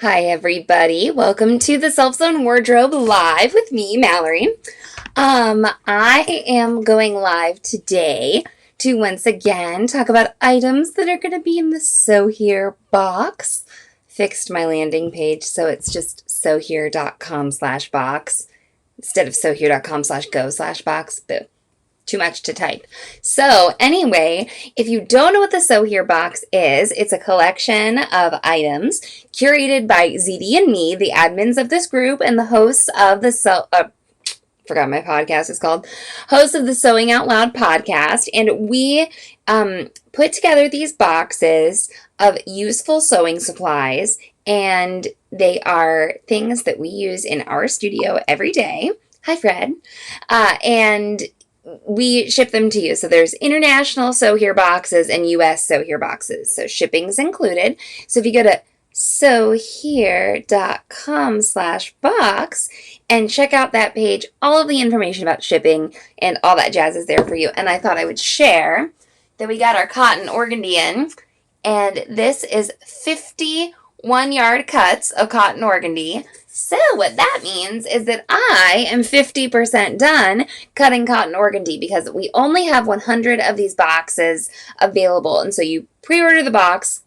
Hi, everybody. Welcome to the Self-Sewn Wardrobe Live with me, Mallory. I am going live today to once again talk about items that are going to be in the SewHere box. Fixed my landing page, so it's just sewhere.com/box instead of sewhere.com/go/box. Boo. Too much to type. So anyway, if you don't know what the SewHere box is, it's a collection of items curated by Zede and me, the admins of this group and the hosts of the forgot my podcast is called, hosts of the Sewing Out Loud podcast, and we put together these boxes of useful sewing supplies, and they are things that we use in our studio every day. Hi, Fred. And we ship them to you. So there's international SewHere boxes and US SewHere boxes. So shipping's included. So if you go to sewhere.com/box and check out that page, all of the information about shipping and all that jazz is there for you. And I thought I would share that we got our cotton organdy in, and this is 51-yard cuts of cotton organdy. So what that means is that I am 50% done cutting cotton organdy because we only have 100 of these boxes available. And so you pre-order the box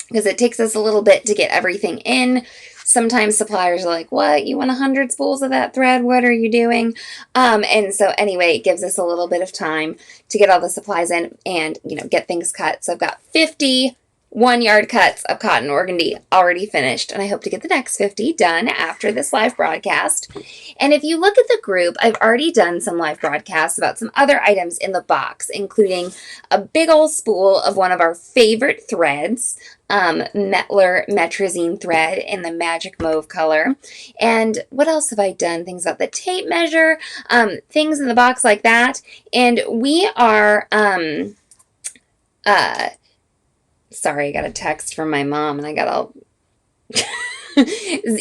because it takes us a little bit to get everything in. Sometimes suppliers are like, what? You want 100 spools of that thread? What are you doing? And so anyway, it gives us a little bit of time to get all the supplies in and, get things cut. So I've got 51-yard cuts of cotton organdy already finished, and I hope to get the next 50 done after this live broadcast. And if you look at the group, I've already done some live broadcasts about some other items in the box, including a big old spool of one of our favorite threads, Metler Metrazine thread in the magic mauve color. And what else have I done? Things about the tape measure, things in the box like that. And we are, sorry, I got a text from my mom and I got all...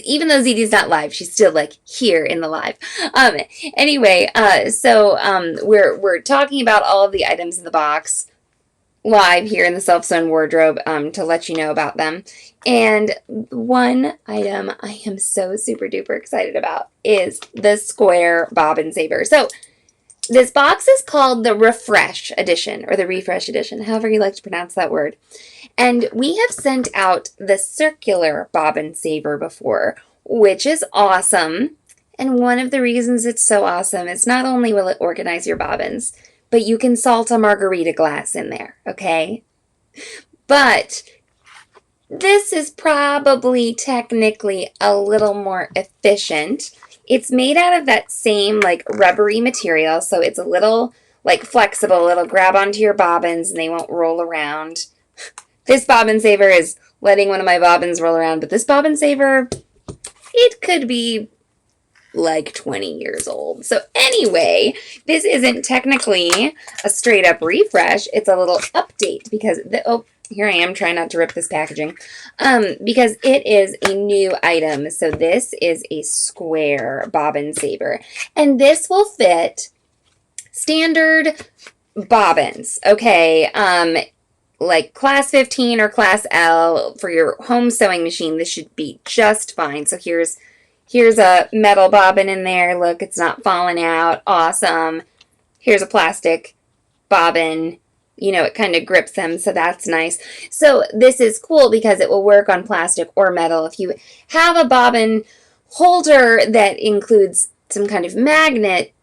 Even though Zede's not live, she's still here in the live. Anyway, we're talking about all of the items in the box live here in the Self-Sewn Wardrobe to let you know about them. And one item I am so super duper excited about is the square bobbin saber. So this box is called the Refresh Edition, or the Refresh Edition, however you like to pronounce that word. And we have sent out the circular bobbin saber before, which is awesome. And one of the reasons it's so awesome is not only will it organize your bobbins, but you can salt a margarita glass in there, okay? But this is probably technically a little more efficient. It's made out of that same rubbery material, so it's a little flexible. It'll grab onto your bobbins and they won't roll around. This bobbin saver is letting one of my bobbins roll around, but this bobbin saver, it could be 20 years old. So anyway, this isn't technically a straight up refresh. It's a little update because, here I am trying not to rip this packaging, because it is a new item. So this is a square bobbin saber, and this will fit standard bobbins, okay? Like class 15 or class L for your home sewing machine, this should be just fine. So here's a metal bobbin in there. Look, it's not falling out. Awesome. Here's a plastic bobbin. It kind of grips them, so that's nice. So this is cool because it will work on plastic or metal. If you have a bobbin holder that includes some kind of magnet,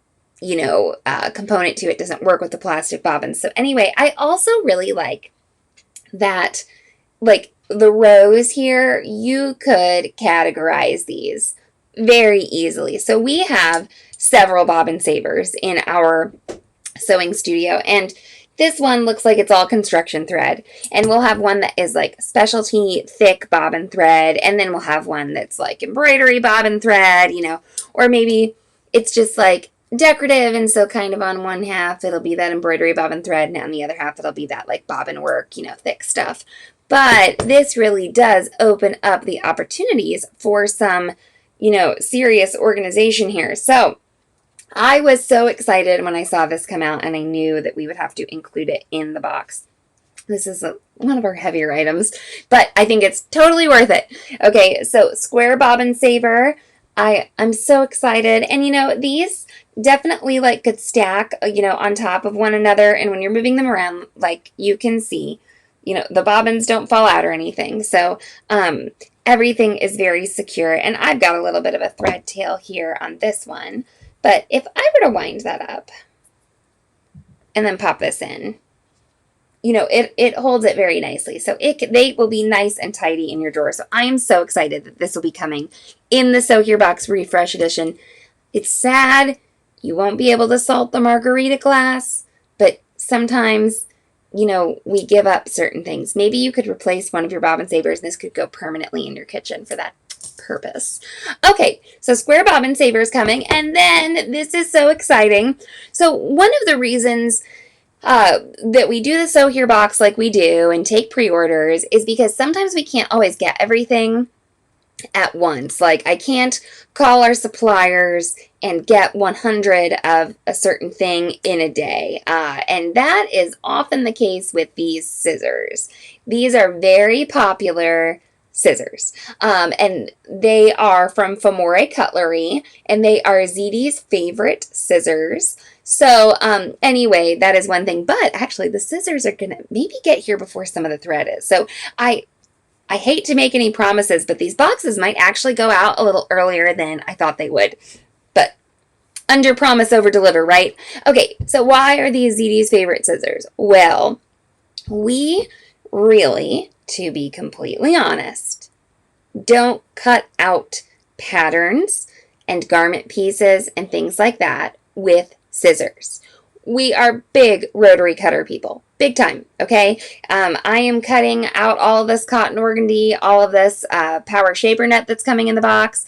component to it, doesn't work with the plastic bobbins. So anyway, I also really like that, the rows here, you could categorize these very easily. So we have several bobbin sabers in our sewing studio, and this one looks like it's all construction thread, and we'll have one that is specialty thick bobbin thread, and then we'll have one that's embroidery bobbin thread, or maybe it's just decorative, and so kind of on one half it'll be that embroidery bobbin thread, and on the other half it'll be that bobbin work, thick stuff. But this really does open up the opportunities for some, serious organization here. So I was so excited when I saw this come out, and I knew that we would have to include it in the box. This is one of our heavier items, but I think it's totally worth it. Okay, so square bobbin saber. I'm so excited. And these definitely like could stack, on top of one another. And when you're moving them around, like you can see, the bobbins don't fall out or anything. So everything is very secure. And I've got a little bit of a thread tail here on this one. But if I were to wind that up and then pop this in, it holds it very nicely. So they will be nice and tidy in your drawer. So I am so excited that this will be coming in the SewHere Box Refresh Edition. It's sad you won't be able to salt the margarita glass, but sometimes, we give up certain things. Maybe you could replace one of your bobbin sabers and this could go permanently in your kitchen for that purpose. Okay, so square bobbin sabers coming, and then this is so exciting. So one of the reasons that we do the SewHere box like we do and take pre-orders is because sometimes we can't always get everything at once. Like I can't call our suppliers and get 100 of a certain thing in a day. And that is often the case with these scissors. These are very popular scissors. And they are from SewHere Cutlery, and they are Zede's favorite scissors. So anyway, that is one thing. But actually, the scissors are going to maybe get here before some of the thread is. So I hate to make any promises, but these boxes might actually go out a little earlier than I thought they would. But under promise, over deliver, right? Okay, so why are these Zede's favorite scissors? Well, we really, to be completely honest, don't cut out patterns and garment pieces and things like that with scissors. We are big rotary cutter people, big time, okay? I am cutting out all of this cotton organdy, all of this power shaper net that's coming in the box.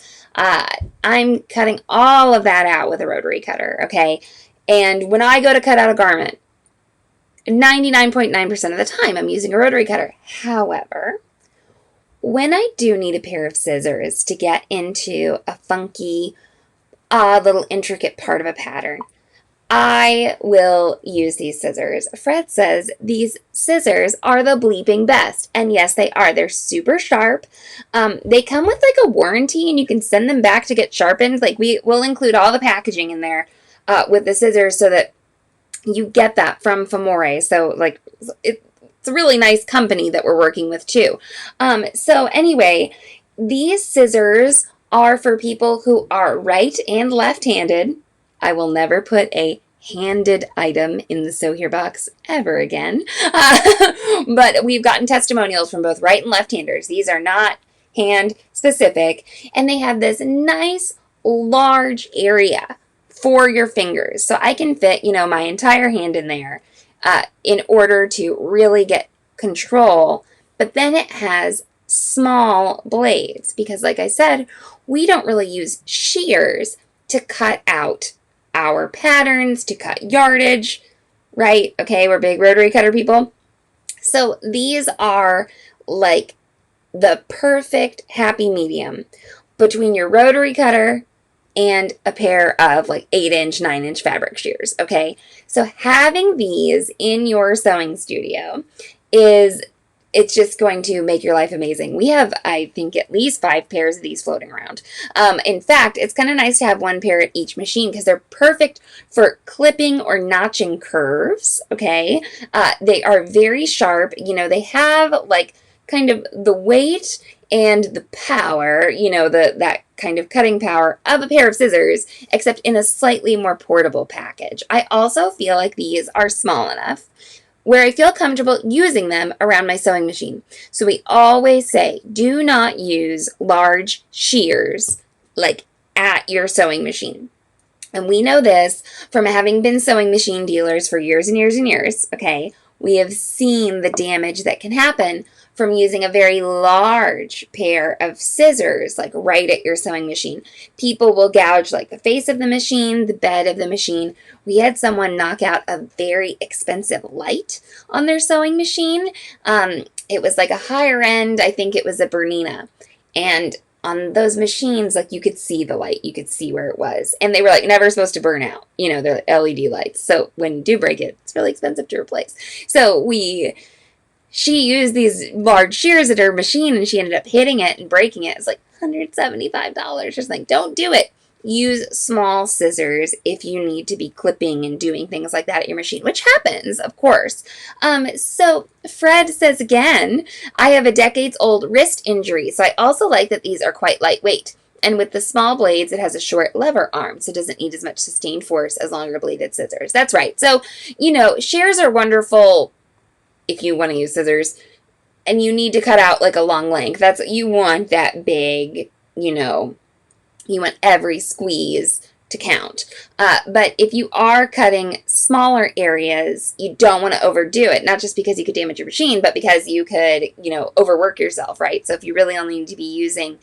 I'm cutting all of that out with a rotary cutter, okay? And when I go to cut out a garment, 99.9% of the time I'm using a rotary cutter. However, when I do need a pair of scissors to get into a funky, odd little intricate part of a pattern, I will use these scissors. Fred says these scissors are the bleeping best. And yes, they are. They're super sharp. They come with like a warranty and you can send them back to get sharpened. Like we will include all the packaging in there with the scissors so that you get that from SewHere. So like it's a really nice company that we're working with too. So anyway, these scissors are for people who are right and left-handed. I will never put a handed item in the SewHere box ever again. But we've gotten testimonials from both right and left-handers. These are not hand specific. And they have this nice large area for your fingers. So I can fit, my entire hand in there in order to really get control. But then it has small blades because like I said, we don't really use shears to cut out our patterns, to cut yardage, right? Okay, we're big rotary cutter people. So these are like the perfect happy medium between your rotary cutter and a pair of like 8-inch, 9-inch fabric shears, okay? So having these in your sewing studio it's just going to make your life amazing. We have, I think, at least 5 pairs of these floating around. In fact, it's kind of nice to have 1 pair at each machine because they're perfect for clipping or notching curves, okay? They are very sharp. They have like kind of the weight and the power, that kind of cutting power of a pair of scissors, except in a slightly more portable package. I also feel like these are small enough where I feel comfortable using them around my sewing machine. So we always say, do not use large shears like at your sewing machine. And we know this from having been sewing machine dealers for years and years and years, okay? We have seen the damage that can happen from using a very large pair of scissors, like right at your sewing machine. People will gouge like the face of the machine, the bed of the machine. We had someone knock out a very expensive light on their sewing machine. It was like a higher end, I think it was a Bernina. And on those machines, like you could see the light, you could see where it was. And they were like never supposed to burn out, they're LED lights. So when you do break it, it's really expensive to replace. So we she used these large shears at her machine and she ended up hitting it and breaking it. It's like $175. Just like, don't do it. Use small scissors if you need to be clipping and doing things like that at your machine, which happens, of course. So Fred says again, I have a decades-old wrist injury, so I also like that these are quite lightweight. And with the small blades, it has a short lever arm, so it doesn't need as much sustained force as longer bladed scissors. That's right. So, shears are wonderful if you want to use scissors and you need to cut out like a long length. You want that big, you want every squeeze to count. But if you are cutting smaller areas, you don't want to overdo it, not just because you could damage your machine, but because you could, overwork yourself, right? So if you really only need to be using,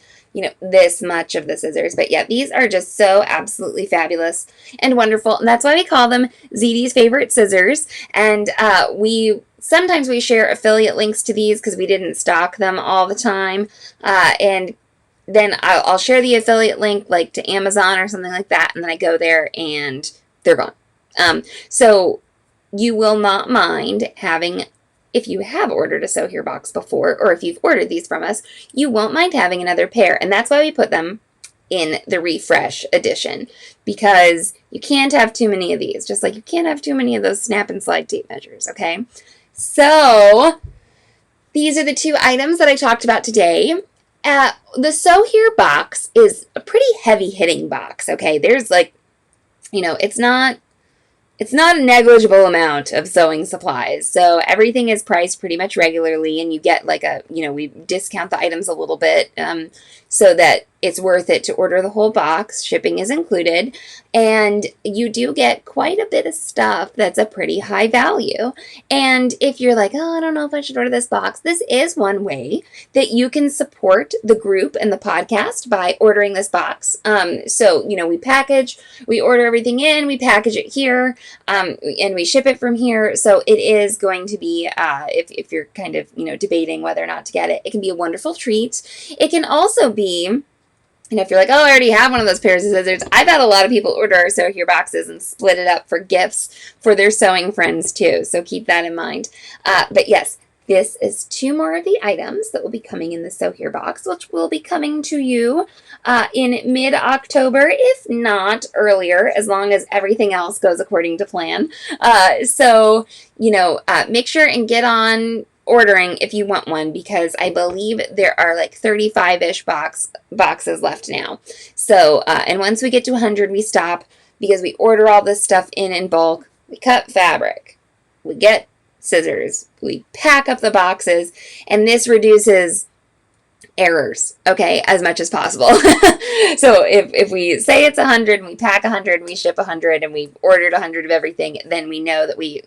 this much of the scissors. But yeah, these are just so absolutely fabulous and wonderful. And that's why we call them Zede's favorite scissors. And sometimes we share affiliate links to these because we didn't stock them all the time. And then I'll share the affiliate link like to Amazon or something like that, and then I go there and they're gone. So you will not mind having, if you have ordered a SewHere box before, or if you've ordered these from us, you won't mind having another pair. And that's why we put them in the refresh edition, because you can't have too many of these, just like you can't have too many of those snap and slide tape measures, okay? So these are the two items that I talked about today. The SewHere box is a pretty heavy-hitting box, okay? There's it's not a negligible amount of sewing supplies. So everything is priced pretty much regularly, and you get we discount the items a little bit so that it's worth it to order the whole box. Shipping is included, and you do get quite a bit of stuff that's a pretty high value. And if you're like, oh, I don't know if I should order this box, this is one way that you can support the group and the podcast by ordering this box. So we order everything in, we package it here, and we ship it from here. So it is going to be, if you're kind of, debating whether or not to get it, it can be a wonderful treat. It can also be, and if you're like, oh, I already have one of those pairs of scissors, I've had a lot of people order our SewHere boxes and split it up for gifts for their sewing friends too. So keep that in mind. But yes, this is 2 more of the items that will be coming in the SewHere box, which will be coming to you in mid-October, if not earlier, as long as everything else goes according to plan. Make sure and get on ordering if you want one, because I believe there are like 35-ish boxes left now. So, and once we get to 100, we stop, because we order all this stuff in bulk. We cut fabric. We get scissors. We pack up the boxes, and this reduces errors, okay, as much as possible. So if we say it's 100 and we pack 100 and we ship 100 and we've ordered 100 of everything, then we know that we,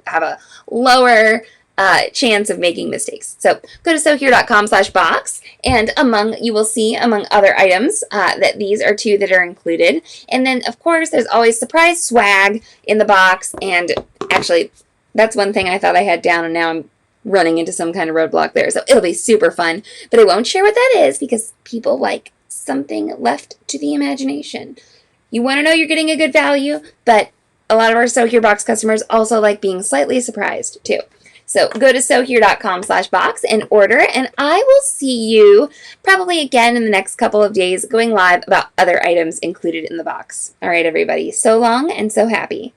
have a lower chance of making mistakes. So go to SewHere.com/box, and you will see among other items that these are 2 that are included. And then of course there's always surprise swag in the box, and actually that's one thing I thought I had down, and now I'm running into some kind of roadblock there. So it'll be super fun, but I won't share what that is because people like something left to the imagination. You want to know you're getting a good value, but a lot of our SewHere box customers also like being slightly surprised too. So go to SewHere.com/box and order, and I will see you probably again in the next couple of days going live about other items included in the box. All right, everybody. So long and so happy.